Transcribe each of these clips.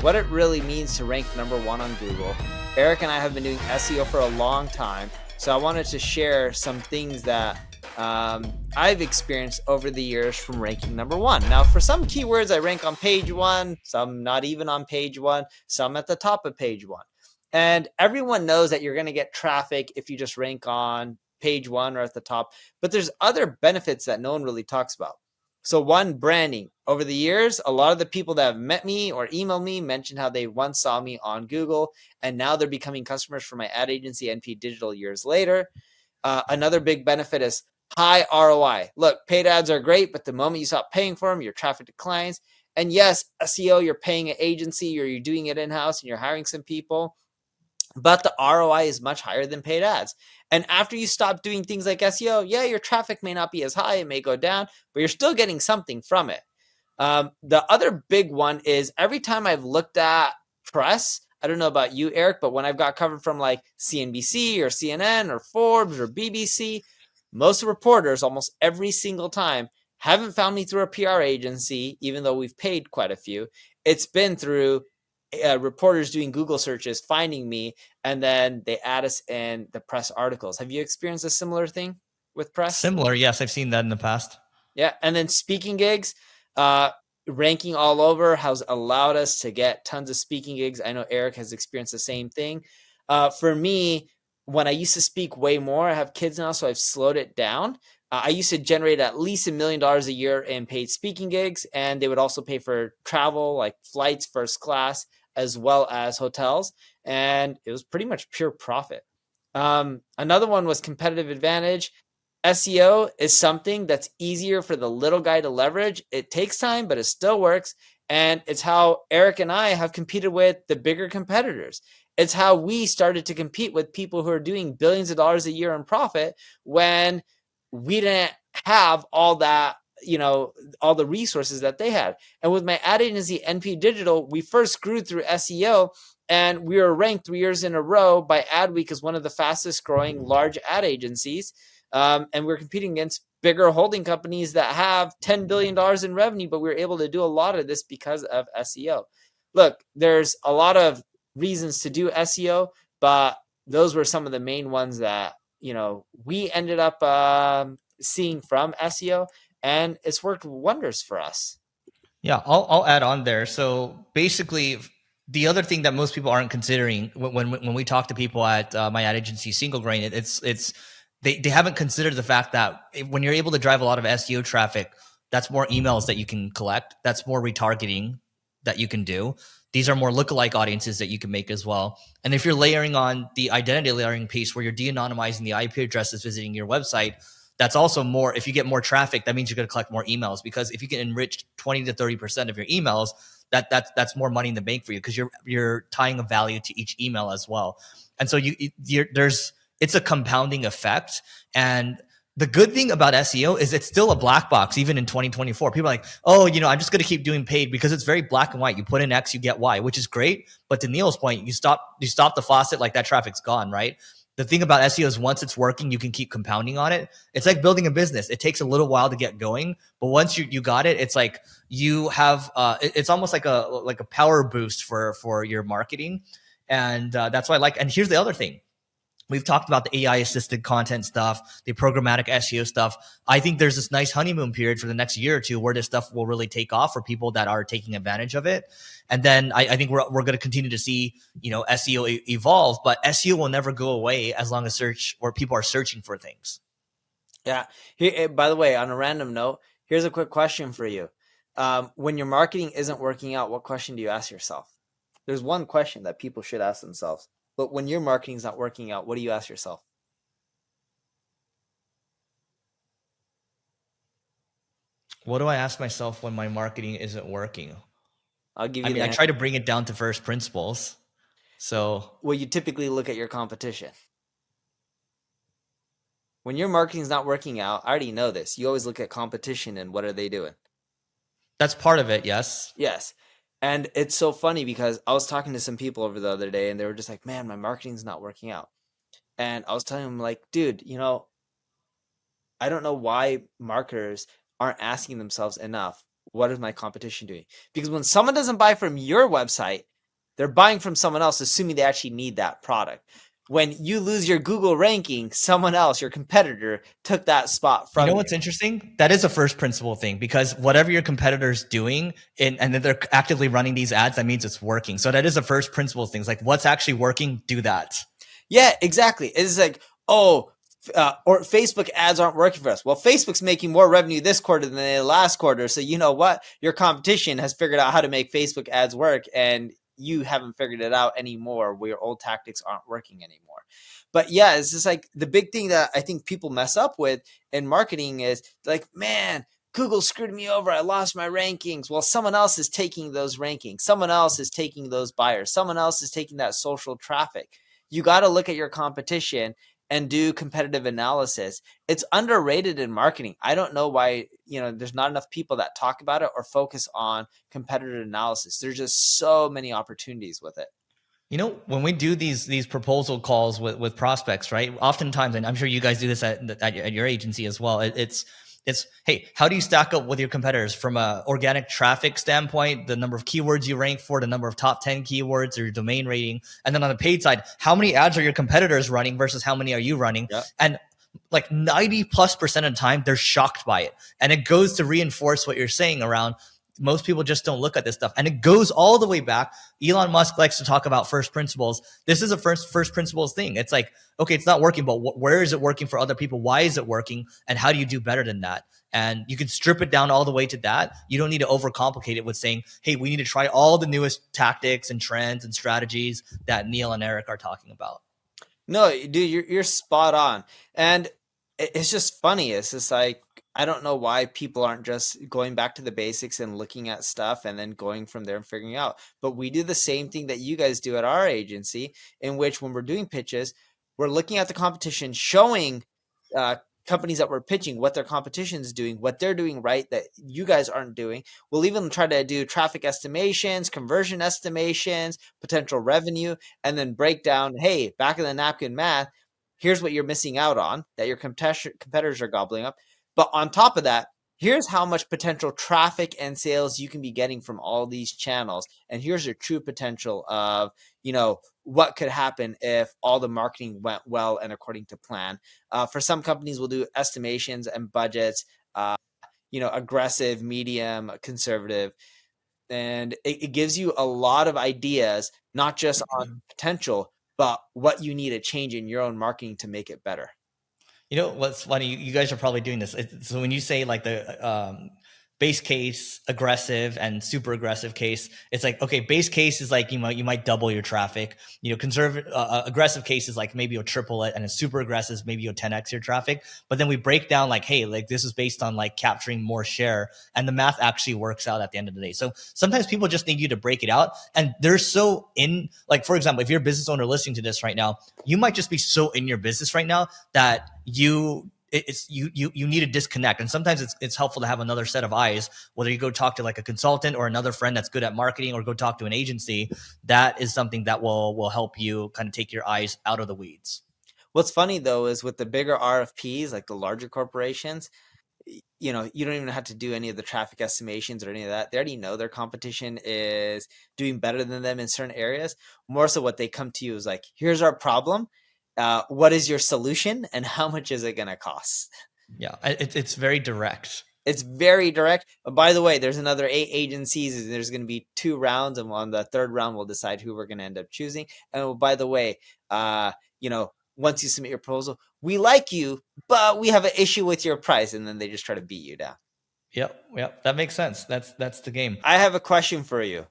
what it really means to rank #1 on Google. Eric and I have been doing SEO for a long time, so I wanted to share some things that I've experienced over the years from ranking #1. Now, for some keywords, I rank on page 1, some not even on page 1, some at the top of page 1. And everyone knows that you're going to get traffic if you just rank on page 1 or at the top, but there's other benefits that no one really talks about. So one, branding. Over the years, a lot of the people that have met me or emailed me mentioned how they once saw me on Google, and now they're becoming customers for my ad agency, NP Digital, years later. Another big benefit is high ROI. Look, paid ads are great, but the moment you stop paying for them, your traffic declines. And yes, SEO, you're paying an agency or you're doing it in-house and you're hiring some people, but the ROI is much higher than paid ads. And after you stop doing things like SEO, yeah, your traffic may not be as high, it may go down, but you're still getting something from it. The other big one is every time I've looked at press, I don't know about you, Eric, but when I've got covered from like CNBC or CNN or Forbes or BBC, most reporters, almost every single time, haven't found me through a PR agency, even though we've paid quite a few. It's been through reporters doing Google searches, finding me, and then they add us in the press articles. Have you experienced a similar thing with press? Similar, yes, I've seen that in the past. Yeah, and then speaking gigs, uh, ranking all over has allowed us to get tons of speaking gigs. I know Eric has experienced the same thing. For me, when I used to speak way more, I have kids now, so I've slowed it down. I used to generate at least $1 million a year in paid speaking gigs, and they would also pay for travel, like flights, first class, as well as hotels, and it was pretty much pure profit. Another one was competitive advantage. SEO is something that's easier for the little guy to leverage. It takes time, but it still works. And it's how Eric and I have competed with the bigger competitors. It's how we started to compete with people who are doing billions of dollars a year in profit when we didn't have all that, all the resources that they had. And with my ad agency, NP Digital, we first grew through SEO, and we were ranked 3 years in a row by Adweek as one of the fastest growing large ad agencies. And we're competing against bigger holding companies that have $10 billion in revenue, but we're able to do a lot of this because of SEO. Look, there's a lot of reasons to do SEO, but those were some of the main ones that we ended up seeing from SEO, and it's worked wonders for us. Yeah, I'll add on there. So basically, the other thing that most people aren't considering when we talk to people at my ad agency, Single Grain, it's they haven't considered the fact that when you're able to drive a lot of SEO traffic, that's more emails that you can collect, that's more retargeting that you can do. These are more lookalike audiences that you can make as well. And if you're layering on the identity layering piece where you're de-anonymizing the IP addresses visiting your website, that's also more. If you get more traffic, that means you're going to collect more emails, because if you can enrich 20 to 30% of your emails, that's more money in the bank for you, because you're tying a value to each email as well. And so it's a compounding effect. And the good thing about SEO is it's still a black box, even in 2024. People are like, oh, I'm just going to keep doing paid, because it's very black and white. You put in X, you get Y, which is great. But to Neil's point, you stop the faucet, like that traffic's gone, right? The thing about SEO is once it's working, you can keep compounding on it. It's like building a business. It takes a little while to get going, but once you got it, it's like you have it's almost like a power boost for your marketing. And that's why I like. And here's the other thing. We've talked about the AI assisted content stuff, the programmatic SEO stuff. I think there's this nice honeymoon period for the next year or two where this stuff will really take off for people that are taking advantage of it. And then I think we're going to continue to see, SEO evolve, but SEO will never go away as long as people are searching for things. Yeah. Here, by the way, on a random note, here's a quick question for you. When your marketing isn't working out, what question do you ask yourself? There's one question that people should ask themselves. But when your marketing's not working out, what do you ask yourself? What do I ask myself when my marketing isn't working? I'll give I you mean, the I try answer. to bring it down to first principles. So Well, you typically look at your competition. When your marketing's not working out, I already know this. You always look at competition and what are they doing? that's part of it. Yes. Yes. And it's so funny because I was talking to some people over the other day and they were just like, man, my marketing's not working out. And I was telling them, like, dude, I don't know why marketers aren't asking themselves enough, what is my competition doing? Because when someone doesn't buy from your website, they're buying from someone else, assuming they actually need that product. When you lose your Google ranking, someone else, your competitor, took that spot You from know you. what's interesting? That is a first principle thing, because whatever your competitor's doing and then they're actively running these ads, that means it's working. So that is a first principle thing. It's like, what's actually working? Do that. Yeah, exactly. It's like, oh, or Facebook ads aren't working for us. Well, Facebook's making more revenue this quarter than they did last quarter. So you know what? Your competition has figured out how to make Facebook ads work, and you haven't figured it out anymore. Where your old tactics aren't working anymore. But yeah, it's just like the big thing that I think people mess up with in marketing is like, man, Google screwed me over. I lost my rankings. Well, someone else is taking those rankings. Someone else is taking those buyers. Someone else is taking that social traffic. You got to look at your competition and do competitive analysis. It's underrated in marketing. I don't know why, there's not enough people that talk about it or focus on competitive analysis. There's just so many opportunities with it. When we do these proposal calls with prospects, right? Oftentimes, and I'm sure you guys do this at your agency as well. It's hey, how do you stack up with your competitors from a organic traffic standpoint? The number of keywords you rank for, the number of top 10 keywords, or your domain rating, and then on the paid side, how many ads are your competitors running versus how many are you running? Yep. And like 90+% of the time, they're shocked by it, and it goes to reinforce what you're saying around. Most people just don't look at this stuff. And it goes all the way back. Elon Musk likes to talk about first principles. This is a first principles thing. It's like, okay, it's not working, but where is it working for other people? Why is it working? And how do you do better than that? And you can strip it down all the way to that. You don't need to overcomplicate it with saying, hey, we need to try all the newest tactics and trends and strategies that Neil and Eric are talking about. No, dude, you're spot on. And it's just funny. It's just like, I don't know why people aren't just going back to the basics and looking at stuff and then going from there and figuring out. But we do the same thing that you guys do at our agency, in which when we're doing pitches, we're looking at the competition, showing uh, companies that we're pitching what their competition is doing, what they're doing right that you guys aren't doing. We'll even try to do traffic estimations, conversion estimations, potential revenue, and then break down, hey, back of the napkin math, here's what you're missing out on that your competitors are gobbling up. But on top of that, here's how much potential traffic and sales you can be getting from all these channels. And here's your true potential of, what could happen if all the marketing went well and according to plan. For some companies, we'll do estimations and budgets, aggressive, medium, conservative. And it gives you a lot of ideas, not just on potential, but what you need to change in your own marketing to make it better. You know what's funny? You guys are probably doing this. So when you say like the base case, aggressive, and super aggressive case, it's like, okay, base case is like you might double your traffic. Conservative, aggressive case is like maybe you'll triple it, and a super aggressive is maybe you'll 10x your traffic. But then we break down like, hey, like this is based on like capturing more share, and the math actually works out at the end of the day. So sometimes people just need you to break it out, and they're so in. Like for example, if you're a business owner listening to this right now, you might just be so in your business right now that you need to disconnect. And sometimes it's helpful to have another set of eyes, whether you go talk to like a consultant or another friend that's good at marketing, or go talk to an agency. That is something that will help you kind of take your eyes out of the weeds. What's funny though is with the bigger RFPs, like the larger corporations, you don't even have to do any of the traffic estimations or any of that. They already know their competition is doing better than them in certain areas. More so what they come to you is like, here's our problem. What is your solution and how much is it going to cost? Yeah, it's very direct. It's very direct. But by the way, there's another 8 agencies, and there's going to be 2 rounds, and on the third round, we'll decide who we're going to end up choosing. And by the way, once you submit your proposal, we like you, but we have an issue with your price, and then they just try to beat you down. Yep, that makes sense. That's the game. I have a question for you.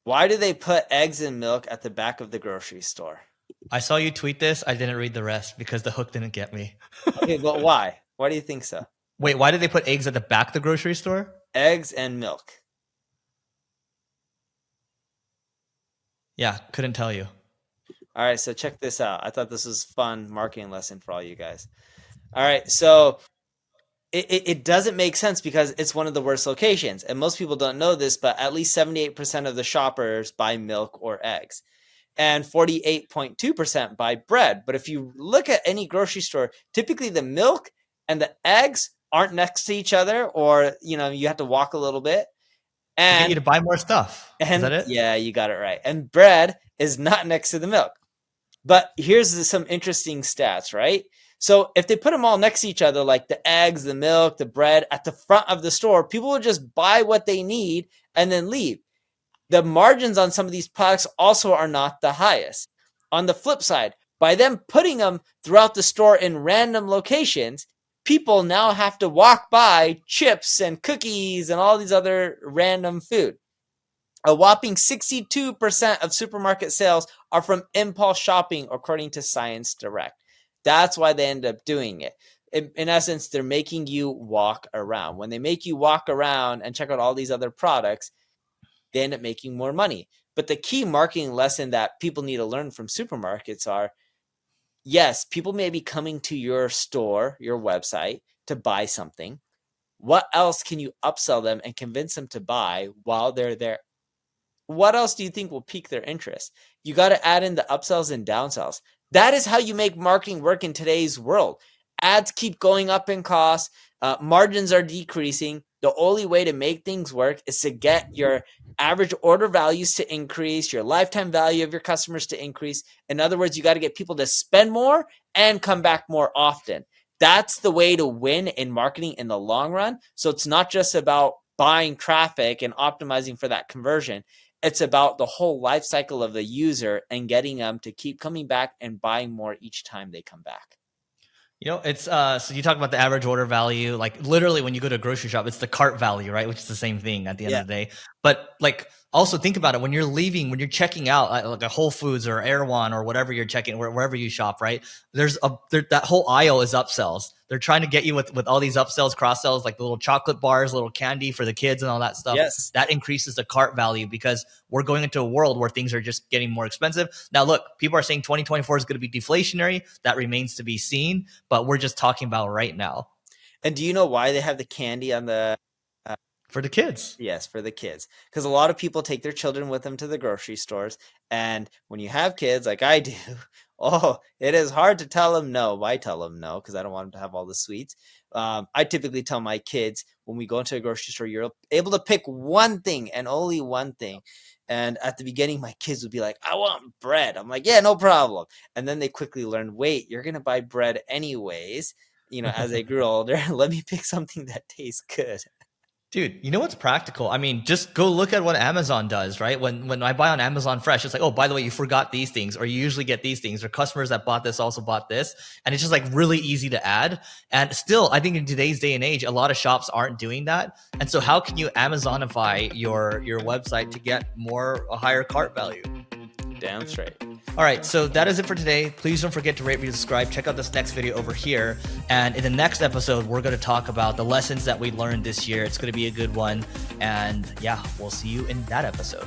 Why do they put eggs and milk at the back of the grocery store? I saw you tweet this. I didn't read the rest because the hook didn't get me. Okay, but why? Why do you think so? Wait, why did they put eggs at the back of the grocery store? Eggs and milk. Yeah, couldn't tell you. All right, so check this out. I thought this was a fun marketing lesson for all you guys. All right, so it doesn't make sense because it's one of the worst locations. And most people don't know this, but at least 78% of the shoppers buy milk or eggs. And 48.2% buy bread. But if you look at any grocery store, typically the milk and the eggs aren't next to each other, or you have to walk a little bit. To get you And to buy more stuff. Is that it? yeah, you got it right. And bread is not next to the milk. But here's some interesting stats, right? So if they put them all next to each other, like the eggs, the milk, the bread at the front of the store, people will just buy what they need and then leave. The margins on some of these products also are not the highest. On the flip side, by them putting them throughout the store in random locations, people now have to walk by chips and cookies and all these other random food. A whopping 62% of supermarket sales are from impulse shopping, according to Science Direct. That's why they end up doing it. In essence, they're making you walk around. When they make you walk around and check out all these other products, they end up making more money. But the key marketing lesson that people need to learn from supermarkets are, yes, people may be coming to your store, your website, to buy something. What else can you upsell them and convince them to buy while they're there? What else do you think will pique their interest? You got to add in the upsells and downsells. That is how you make marketing work in today's world. Ads keep going up in cost. Margins are decreasing. The only way to make things work is to get your average order values to increase, your lifetime value of your customers to increase. In other words, you got to get people to spend more and come back more often. That's the way to win in marketing in the long run. So it's not just about buying traffic and optimizing for that conversion. It's about the whole life cycle of the user and getting them to keep coming back and buying more each time they come back. It's so you talk about the average order value, like literally when you go to a grocery shop, it's the cart value, right? Which is the same thing at the end Yeah. of the day. But like also think about it when you're leaving, when you're checking out like a Whole Foods or Erewhon or whatever you're checking, wherever you shop, right? That whole aisle is upsells. They're trying to get you with all these upsells, cross sells, like the little chocolate bars, little candy for the kids and all that stuff. Yes. That increases the cart value because we're going into a world where things are just getting more expensive. Now, look, people are saying 2024 is going to be deflationary. That remains to be seen, but we're just talking about right now. And do you know why they have the candy on the for the kids? Yes, for the kids. Because a lot of people take their children with them to the grocery stores. And when you have kids like I do, it is hard to tell them no. I tell them no because I don't want them to have all the sweets. I typically tell my kids when we go into a grocery store, you're able to pick one thing and only one thing. And at the beginning, my kids would be like, I want bread. I'm like, yeah, no problem. And then they quickly learn, wait, you're going to buy bread anyways. As they grew older, let me pick something that tastes good. Dude, you know what's practical? I mean, just go look at what Amazon does, right? When I buy on Amazon Fresh, it's like, oh, by the way, you forgot these things, or you usually get these things, or customers that bought this also bought this. And it's just like really easy to add. And still, I think in today's day and age, a lot of shops aren't doing that. And so how can you Amazonify your website to get a higher cart value? Damn straight. All right, so that is it for today. Please don't forget to rate, review, subscribe. Check out this next video over here. And in the next episode, we're going to talk about the lessons that we learned this year. It's going to be a good one. And yeah, we'll see you in that episode.